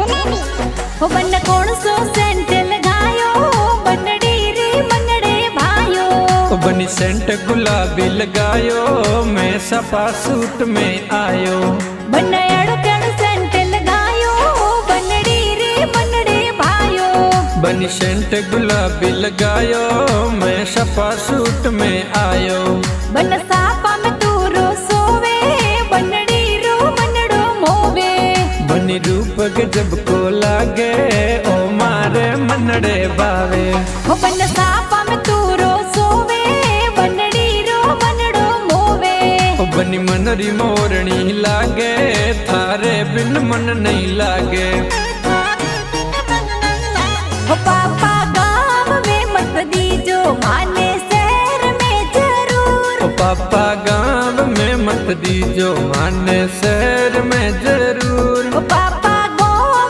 हो बन कौन सो सेंट लगायो बनड़ी रे मनड़े भायो। बनी सेंट गुलाबी लगायो मैं सपा सूट में आयो। बन अड़ो कण सेंट लगायो बनड़ी रे मनड़े भायो। बनी सेंट गुलाबी लगायो मैं सपा सूट में आयो। बन सापा में तू रो सोवे बनड़ी रो मनड़ो मोवे। बनी रूप गजब को लागे ओ मारे मनड़े बावे। हो बन सापा में तू रो सोवे बनड़ी रो मनड़ो मोवे। ओ बनी मनरी मोरनी लागे थारे बिन मन नहीं लागे। हो पापा गाँव में मत दीजो माने शहर में जरूर। ओ पापा गाँव में मत दीजो माने से